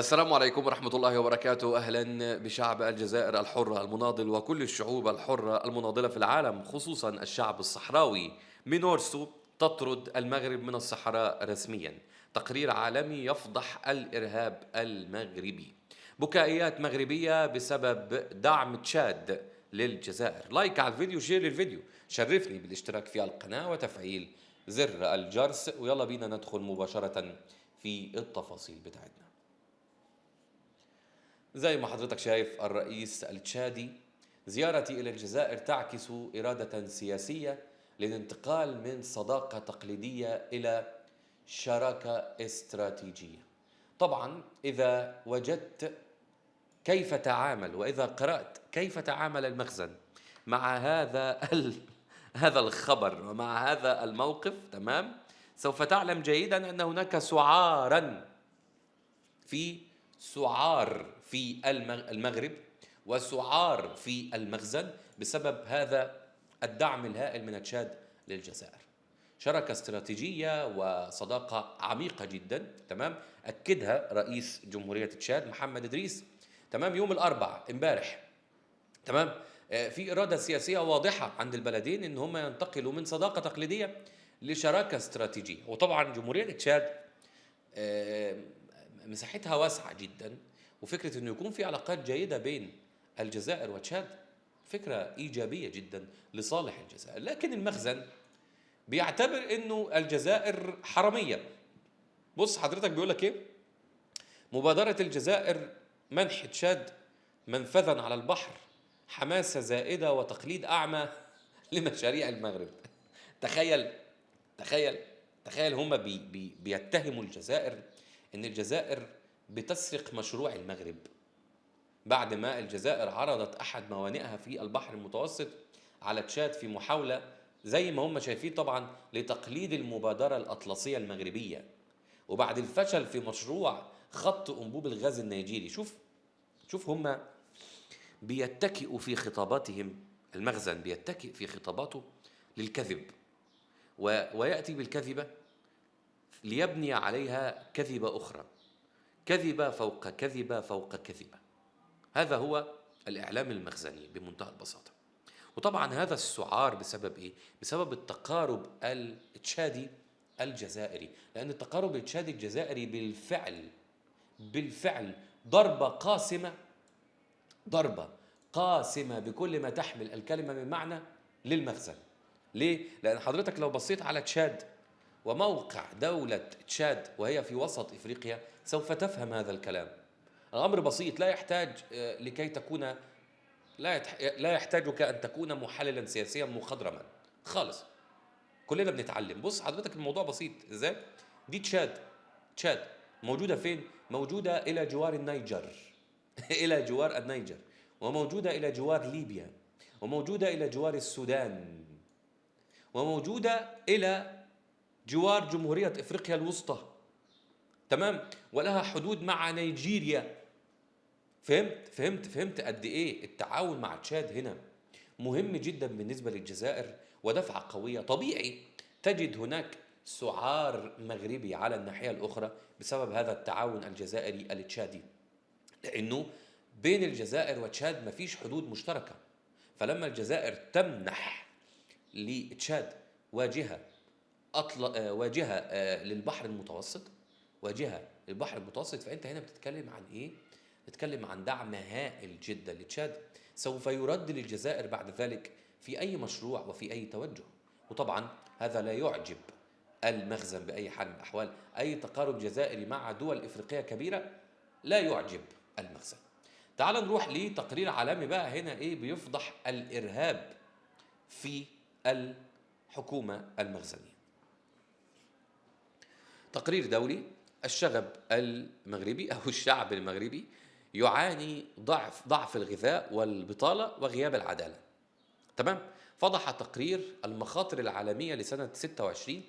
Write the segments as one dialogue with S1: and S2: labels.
S1: السلام عليكم ورحمة الله وبركاته. أهلا بشعب الجزائر الحرة المناضل وكل الشعوب الحرة المناضلة في العالم، خصوصا الشعب الصحراوي. مينورسو تطرد المغرب من الصحراء رسميا. تقرير عالمي يفضح الإرهاب المغربي. بكائيات مغربية بسبب دعم تشاد للجزائر. لايك على الفيديو، شير للفيديو، شرفني بالاشتراك في القناة وتفعيل زر الجرس، ويلا بينا ندخل مباشرة في التفاصيل بتاعتنا. زي ما حضرتك شايف الرئيس التشادي، زيارتي إلى الجزائر تعكس إرادة سياسية للانتقال من صداقة تقليدية إلى شراكة استراتيجية. طبعا إذا وجدت كيف تعامل وإذا قرأت كيف تعامل المخزن مع هذا الخبر ومع هذا الموقف، تمام، سوف تعلم جيدا أن هناك في سعار في المغرب وسعار في المخزن بسبب هذا الدعم الهائل من تشاد للجزائر. شراكة استراتيجية وصداقة عميقة جدا، تمام، أكدها رئيس جمهورية تشاد محمد إدريس، تمام، يوم الأربعاء امبارح، تمام. في إرادة سياسية واضحة عند البلدين إن هم ينتقلوا من صداقة تقليدية لشراكة استراتيجية. وطبعا جمهورية تشاد آه، مساحتها واسعة جدا، وفكرة انه يكون في علاقات جيدة بين الجزائر وتشاد فكرة ايجابية جدا لصالح الجزائر. لكن المخزن بيعتبر انه الجزائر حرامية. بص حضرتك بيقول لك ايه: مبادرة الجزائر منح تشاد منفذا على البحر، حماسة زائدة وتقليد أعمى لمشاريع المغرب. تخيل، تخيل، تخيل، هم بيتهموا الجزائر ان الجزائر بتسرق مشروع المغرب، بعد ما الجزائر عرضت احد موانئها في البحر المتوسط على تشاد في محاولة، زي ما هم شايفين طبعا، لتقليد المبادرة الأطلسية المغربية، وبعد الفشل في مشروع خط أنبوب الغاز النيجيري. شوف هم بيتكئوا في خطاباتهم، المخزن بيتكئ في خطاباته للكذب، ويأتي بالكذبة ليبني عليها كذبة أخرى، كذبة فوق كذبة فوق كذبة. هذا هو الإعلام المخزني بمنتهى البساطة. وطبعا هذا السعار بسبب إيه؟ بسبب التقارب التشادي الجزائري، لأن التقارب التشادي الجزائري بالفعل ضربة قاسمة، ضربة قاسمة بكل ما تحمل الكلمة من معنى للمخزن. ليه؟ لأن حضرتك لو بصيت على تشاد وموقع دولة تشاد وهي في وسط إفريقيا سوف تفهم هذا الكلام. الأمر بسيط، لا يحتاج لكي تكون، لا يحتاجك أن تكون محللا سياسيا مخضرما خالص. كلنا بنتعلم. بص حضرتك الموضوع بسيط ازاي. دي تشاد موجودة فين؟ موجودة إلى جوار النيجر إلى جوار النيجر، وموجودة إلى جوار ليبيا، وموجودة إلى جوار السودان، وموجودة إلى جوار جمهورية إفريقيا الوسطى، تمام، ولها حدود مع نيجيريا. فهمت قد إيه التعاون مع تشاد هنا مهم جدا بالنسبة للجزائر ودفعة قوية. طبيعي تجد هناك سعار مغربي على الناحية الأخرى بسبب هذا التعاون الجزائري التشادي، لأنه بين الجزائر وتشاد مفيش حدود مشتركة. فلما الجزائر تمنح لتشاد واجهة واجهة للبحر المتوسط، واجهة للبحر المتوسط، فأنت هنا بتتكلم عن إيه؟ بتتكلم عن دعم هائل جدا لتشاد سوف يرد للجزائر بعد ذلك في أي مشروع وفي أي توجه. وطبعا هذا لا يعجب المخزن بأي حال من الأحوال. أي تقارب جزائري مع دول إفريقية كبيرة لا يعجب المخزن. تعال نروح لتقرير عالمي بقى هنا إيه بيفضح الإرهاب في الحكومة المخزنية. تقرير دولي: الشغب المغربي أو الشعب المغربي يعاني ضعف الغذاء والبطالة وغياب العدالة. تمام؟ فضح تقرير المخاطر العالمية لسنة 26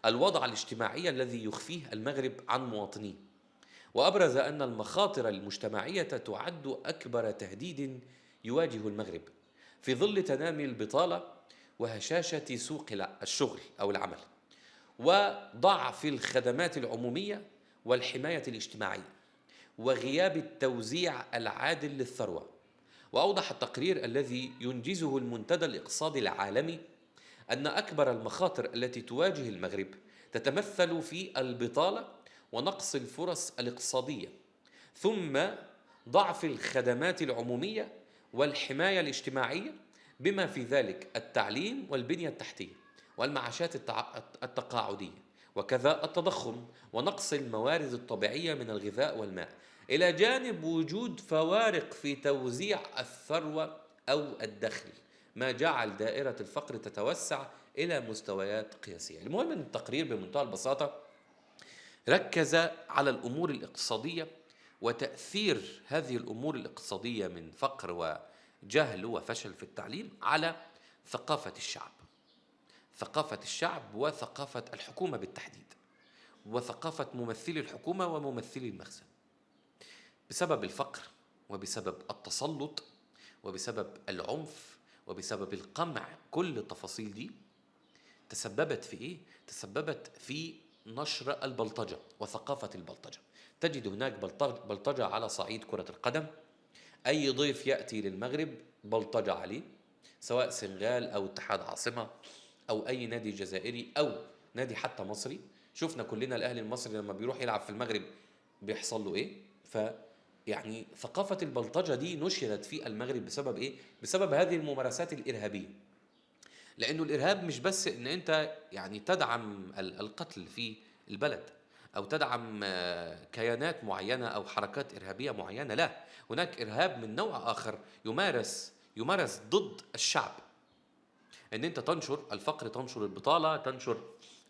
S1: الوضع الاجتماعي الذي يخفيه المغرب عن مواطنيه، وأبرز أن المخاطر المجتمعية تعد أكبر تهديد يواجه المغرب في ظل تنامي البطالة وهشاشة سوق الشغل أو العمل، وضعف الخدمات العمومية والحماية الاجتماعية، وغياب التوزيع العادل للثروة. وأوضح التقرير الذي ينجزه المنتدى الاقتصادي العالمي أن أكبر المخاطر التي تواجه المغرب تتمثل في البطالة ونقص الفرص الاقتصادية، ثم ضعف الخدمات العمومية والحماية الاجتماعية، بما في ذلك التعليم والبنية التحتية والمعاشات التقاعدية، وكذا التضخم ونقص الموارد الطبيعية من الغذاء والماء، إلى جانب وجود فوارق في توزيع الثروة أو الدخل، ما جعل دائرة الفقر تتوسع إلى مستويات قياسية. المهم أن التقرير بمنتهى البساطة ركز على الأمور الاقتصادية وتأثير هذه الأمور الاقتصادية من فقر وجهل وفشل في التعليم على ثقافة الشعب، ثقافة الشعب وثقافة الحكومة بالتحديد، وثقافة ممثلي الحكومة وممثلي المخزن. بسبب الفقر وبسبب التسلط وبسبب العنف وبسبب القمع، كل التفاصيل دي تسببت في إيه؟ تسببت في نشر البلطجة وثقافة البلطجة. تجد هناك بلطجة على صعيد كرة القدم، أي ضيف يأتي للمغرب بلطجة عليه، سواء سنغال أو اتحاد عاصمة أو أي نادي جزائري أو نادي حتى مصري. شفنا كلنا الأهلي المصري لما بيروح يلعب في المغرب بيحصل له إيه. يعني ثقافة البلطجة دي نشرت في المغرب بسبب إيه؟ بسبب هذه الممارسات الإرهابية. لأنه الإرهاب مش بس إن أنت يعني تدعم القتل في البلد أو تدعم كيانات معينة أو حركات إرهابية معينة، لا، هناك إرهاب من نوع آخر يمارس ضد الشعب. ان انت تنشر الفقر، تنشر البطاله، تنشر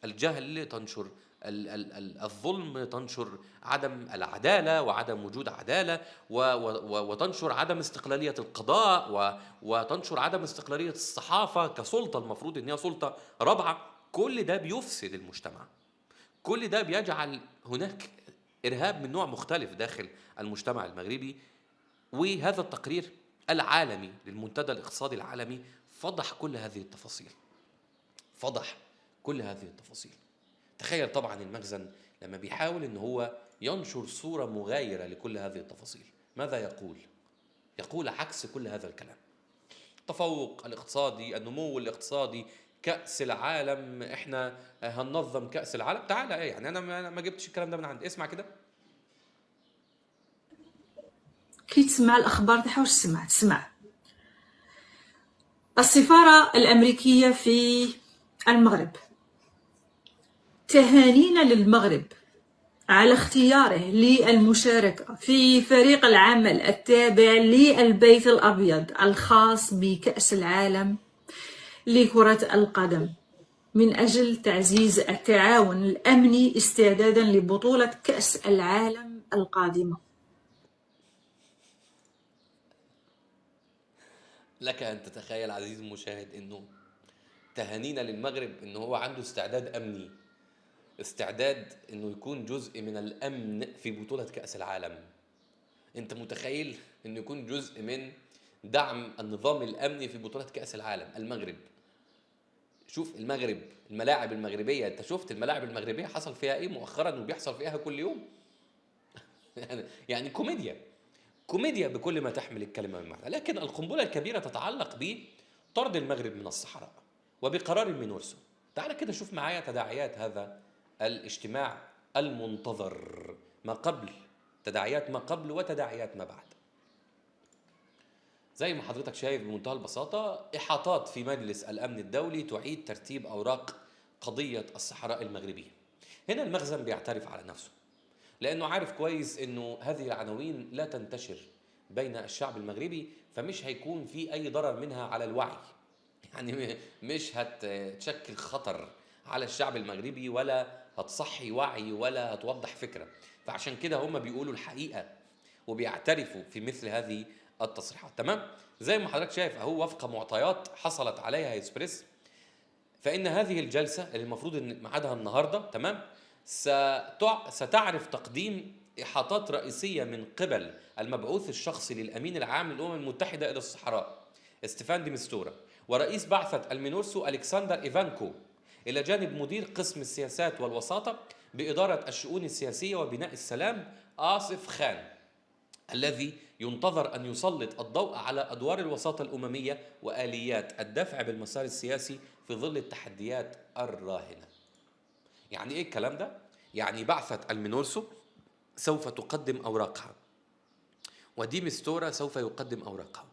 S1: الجهل، تنشر الظلم، تنشر عدم العداله وعدم وجود عداله، وتنشر عدم استقلاليه القضاء، وتنشر عدم استقلاليه الصحافه كسلطه المفروض ان هي سلطه رابعه. كل ده بيفسد المجتمع، كل ده بيجعل هناك ارهاب من نوع مختلف داخل المجتمع المغربي. وهذا التقرير العالمي للمنتدى الاقتصادي العالمي فضح كل هذه التفاصيل، فضح كل هذه التفاصيل. تخيل طبعا المخزن لما بيحاول ان هو ينشر صورة مغايرة لكل هذه التفاصيل، ماذا يقول؟ يقول عكس كل هذا الكلام. التفوق الاقتصادي، النمو الاقتصادي، كأس العالم، احنا هننظم كأس العالم. تعالى ايه يعني، انا ما جبتش الكلام ده من عندي. اسمع كده،
S2: كي تسمع الاخبار تاعها واش تسمع السفارة الأمريكية في المغرب تهانينا للمغرب على اختياره للمشاركة في فريق العمل التابع للبيت الأبيض الخاص بكأس العالم لكرة القدم من أجل تعزيز التعاون الأمني استعدادا لبطولة كأس العالم القادمة.
S1: لك أن تتخيل عزيزي المشاهد أنه تهانينا للمغرب أنه هو عنده استعداد أمني، استعداد أنه يكون جزء من الأمن في بطولة كأس العالم. أنت متخيل أنه يكون جزء من دعم النظام الأمني في بطولة كأس العالم؟ المغرب، شوف المغرب، الملاعب المغربية، أنت شفت الملاعب المغربية حصل فيها إيه مؤخرا وبيحصل فيها كل يوم؟ يعني كوميديا بكل ما تحمل الكلمة من معنى. لكن القنبلة الكبيرة تتعلق بطرد المغرب من الصحراء وبقرار المينورسو. تعال كده شوف معايا تداعيات هذا الاجتماع المنتظر، ما قبل، تداعيات ما قبل وتداعيات ما بعد. زي ما حضرتك شايف بمنتهى البساطة، إحاطات في مجلس الأمن الدولي تعيد ترتيب أوراق قضية الصحراء المغربية. هنا المخزن بيعترف على نفسه، لأنه عارف كويس أنه هذه العناوين لا تنتشر بين الشعب المغربي، فمش هيكون في أي ضرر منها على الوعي. يعني مش هتشكل خطر على الشعب المغربي، ولا هتصحي وعي، ولا هتوضح فكرة. فعشان كده هم بيقولوا الحقيقة وبيعترفوا في مثل هذه التصريحات. تمام؟ زي ما حضرتك شايف أهو، وفق معطيات حصلت عليها إكسبريس، فإن هذه الجلسة اللي المفروض إن ميعادها النهاردة، تمام، ستعرف تقديم إحاطات رئيسية من قبل المبعوث الشخصي للأمين العام للأمم المتحدة إلى الصحراء ستيفان دي مستورا، ورئيس بعثة المينورسو ألكسندر إيفانكو، إلى جانب مدير قسم السياسات والوساطة بإدارة الشؤون السياسية وبناء السلام آصف خان. الذي ينتظر أن يسلط الضوء على أدوار الوساطة الأممية وآليات الدفع بالمسار السياسي في ظل التحديات الراهنة. يعني إيه الكلام ده؟ يعني بعثة المينورسو سوف تقدم أوراقها، ودي مستورة سوف يقدم أوراقها.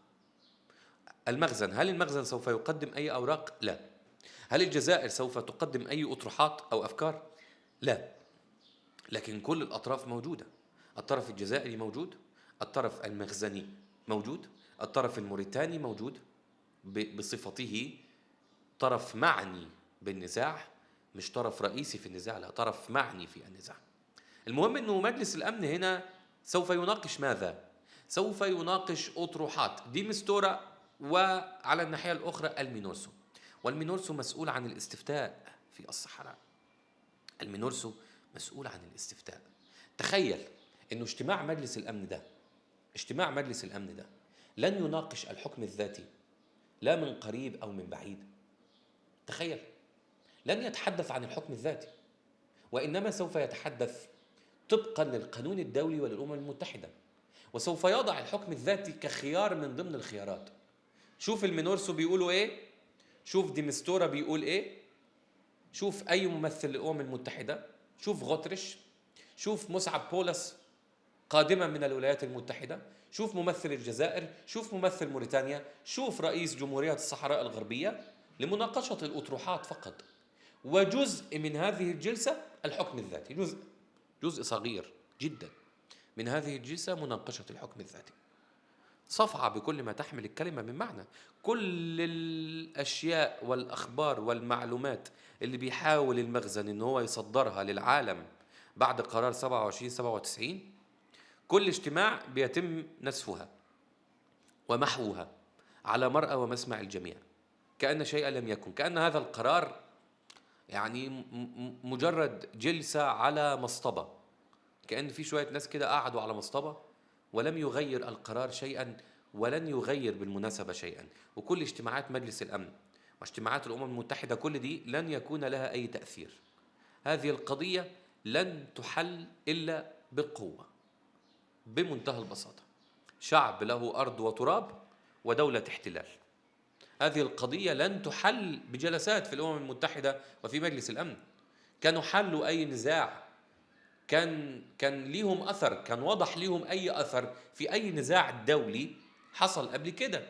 S1: المخزن، هل المخزن سوف يقدم أي أوراق؟ لا. هل الجزائر سوف تقدم أي أطروحات أو أفكار؟ لا. لكن كل الأطراف موجودة، الطرف الجزائري موجود، الطرف المخزني موجود، الطرف الموريتاني موجود بصفته طرف معني بالنزاع، مش طرف رئيسي في النزاع، لا، طرف معني في النزاع. المهم أنه مجلس الأمن هنا سوف يناقش ماذا؟ سوف يناقش أطروحات دي مستورة، وعلى الناحية الأخرى المينورسو. والمينورسو مسؤول عن الاستفتاء في الصحراء. المينورسو مسؤول عن الاستفتاء. تخيل أنه اجتماع مجلس الأمن ده لن يناقش الحكم الذاتي لا من قريب أو من بعيد. تخيل، لن يتحدث عن الحكم الذاتي، وإنما سوف يتحدث طبقا للقانون الدولي وللأمم المتحدة، وسوف يضع الحكم الذاتي كخيار من ضمن الخيارات. شوف المينورسو بيقولوا إيه، شوف دي مستورة بيقول إيه، شوف أي ممثل للأمم المتحدة، شوف غوتريش، شوف مسعد بولس قادما من الولايات المتحدة، شوف ممثل الجزائر، شوف ممثل موريتانيا، شوف رئيس جمهورية الصحراء الغربية، لمناقشة الأطروحات فقط. وجزء من هذه الجلسة الحكم الذاتي، جزء صغير جدا من هذه الجلسة مناقشة الحكم الذاتي. صفعة بكل ما تحمل الكلمة من معنى. كل الأشياء والأخبار والمعلومات اللي بيحاول المخزن إن هو يصدرها للعالم بعد قرار 27-97، كل اجتماع بيتم نسفها ومحوها على مرأى ومسمع الجميع، كأن شيئا لم يكن، كأن هذا القرار يعني مجرد جلسة على مصطبة، كأن في شوية ناس كده قعدوا على مصطبة ولم يغير القرار شيئا، ولن يغير بالمناسبة شيئا. وكل اجتماعات مجلس الأمن واجتماعات الأمم المتحدة كل دي لن يكون لها أي تأثير. هذه القضية لن تحل إلا بالقوة، بمنتهى البساطة. شعب له أرض وتراب ودولة احتلال. هذه القضية لن تحل بجلسات في الأمم المتحدة وفي مجلس الأمن. كانوا حلوا أي نزاع، كان ليهم أثر، كان وضح ليهم أي أثر في أي نزاع دولي حصل قبل كده.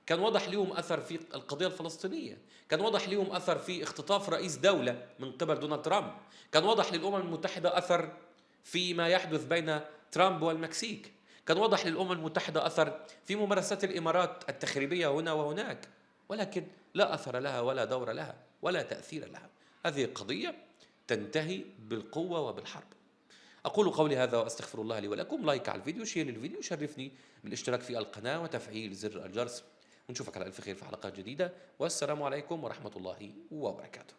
S1: كان وضح ليهم أثر في القضية الفلسطينية، كان وضح ليهم أثر في اختطاف رئيس دولة من قبل دونالد ترامب، كان وضح للأمم المتحدة أثر فيما يحدث بين ترامب والمكسيك، كان وضح للأمم المتحدة أثر في ممارسات الإمارات التخريبية هنا وهناك، ولكن لا أثر لها ولا دور لها ولا تأثير لها. هذه القضية تنتهي بالقوة وبالحرب. أقول قولي هذا وأستغفر الله لي ولكم. لايك على الفيديو، شير للفيديو، شرفني بالاشتراك في القناة وتفعيل زر الجرس، ونشوفك على ألف خير في حلقات جديدة، والسلام عليكم ورحمة الله وبركاته.